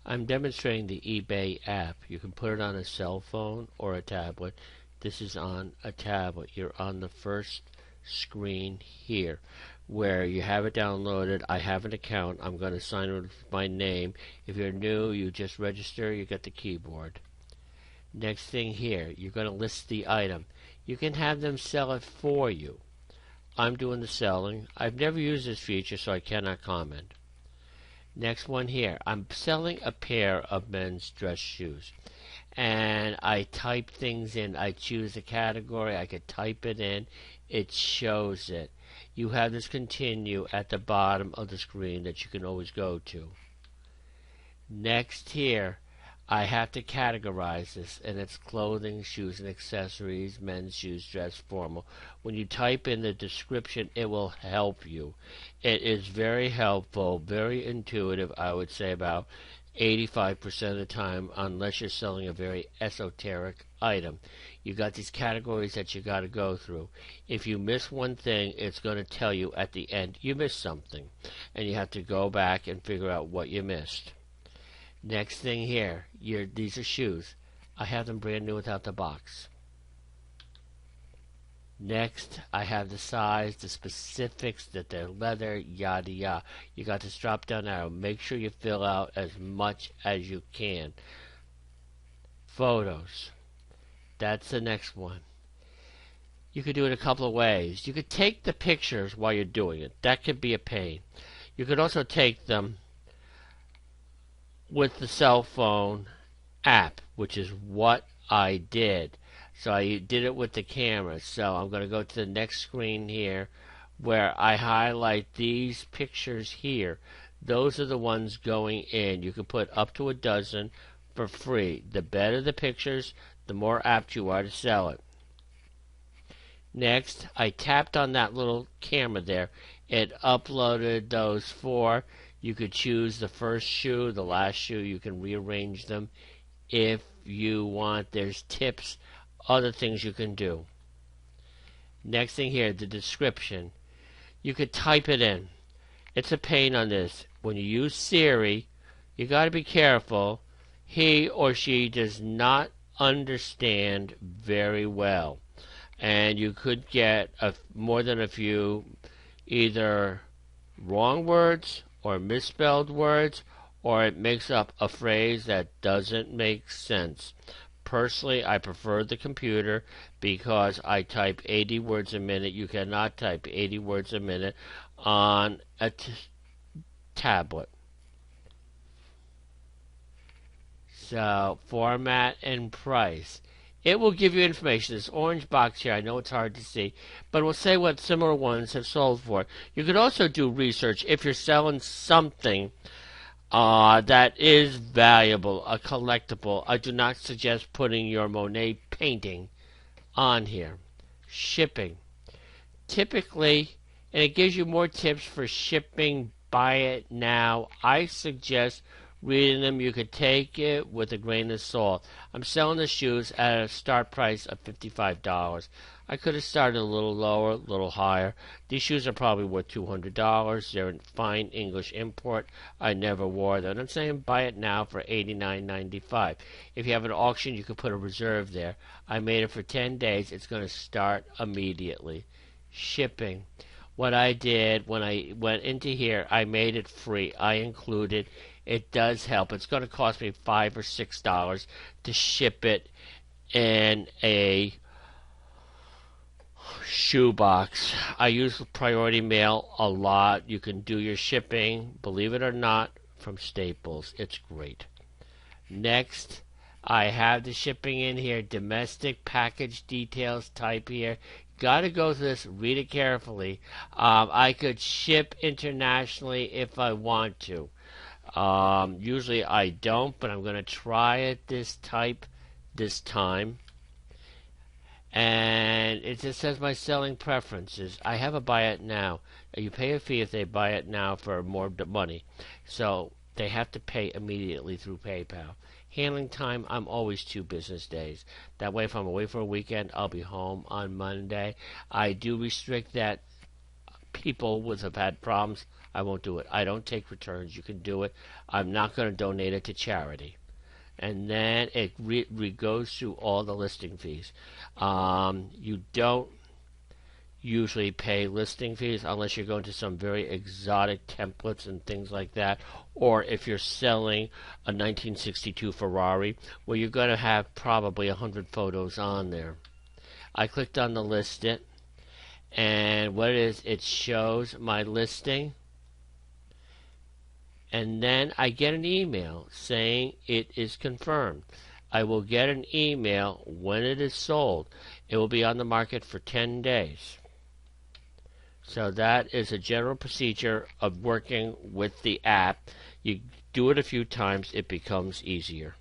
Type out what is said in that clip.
I'm demonstrating the eBay app. You can put it on a cell phone or a tablet. This is on a tablet. You're on the first screen here where you have it downloaded. I have an account. I'm going to sign in with my name. If you're new, you just register. You get the keyboard. Next thing here, you're going to list the item. You can have them sell it for you. I'm doing the selling. I've never used this feature, so I cannot comment. Next one here, I'm selling a pair of men's dress shoes. And I type things in. I choose a category. I could type it in. It shows it. You have this continue at the bottom of the screen that you can always go to. Next here, I have to categorize this, and it's clothing, shoes, and accessories, men's shoes, dress, formal. When you type in the description, it will help you. It is very helpful, very intuitive, I would say about 85% of the time, unless you're selling a very esoteric item. You got these categories that you got to go through. If you miss one thing, it's going to tell you at the end you missed something, and you have to go back and figure out what you missed. Next thing here, these are shoes. I have them brand new without the box. Next, I have the size, the specifics, that they're leather, yada yada. You got this drop down arrow. Make sure you fill out as much as you can. Photos. That's the next one. You could do it a couple of ways. You could take the pictures while you're doing it. That could be a pain. You could also take them with the cell phone app, which is what I did. So I did it with the camera. So I'm going to go to the next screen here where I highlight these pictures here. Those are the ones going in. You can put up to a dozen for free. The better the pictures, the more apt you are to sell it. Next, I tapped on that little camera there. It uploaded those four. You could choose the first shoe, the last shoe. You can rearrange them if you want. There's tips, other things you can do. Next thing here, the description. You could type it in. It's a pain on this. When you use Siri, you got to be careful. He or she does not understand very well. And you could get more than a few either wrong words or misspelled words, or it makes up a phrase that doesn't make sense. Personally, I prefer the computer because I type 80 words a minute. You cannot type 80 words a minute on a tablet. So, format and price. It will give you information. This orange box here, I know it's hard to see, but it will say what similar ones have sold for. You could also do research if you're selling something that is valuable, a collectible. I do not suggest putting your Monet painting on here. Shipping. Typically, and it gives you more tips for shipping, buy it now. I suggest reading them. You could take it with a grain of salt. I'm selling the shoes at a start price of $55. I could have started a little lower, a little higher. These shoes are probably worth $200. They're in fine English import. I never wore them. I'm saying buy it now for $89.95. If you have an auction, you could put a reserve there. I made it for 10 days. It's going to start immediately. Shipping. What I did when I went into here, I made it free. I included. It does help. It's going to cost me $5 or $6 to ship it in a shoebox. I use priority mail a lot. You can do your shipping, believe it or not, from Staples. It's great. Next, I have the shipping in here. Domestic package details type here. Got to go through this. Read it carefully. I could ship internationally if I want to. Usually I don't, but I'm going to try it this time. And it just says my selling preferences. I have a buy it now. You pay a fee if they buy it now for more money. So they have to pay immediately through PayPal. Handling time, I'm always 2 business days. That way if I'm away for a weekend, I'll be home on Monday. I do restrict that. People have had problems. I won't do it. I don't take returns. You can do it. I'm not going to donate it to charity. And then it goes through all the listing fees. You don't usually pay listing fees unless you're going to some very exotic templates and things like that, or if you're selling a 1962 Ferrari, where you're going to have probably 100 photos on there. I clicked on the list it, and what it is, it shows my listing, and then I get an email saying it is confirmed. I will get an email when it is sold. It will be on the market for 10 days. So that is a general procedure of working with the app. You do it a few times, it becomes easier.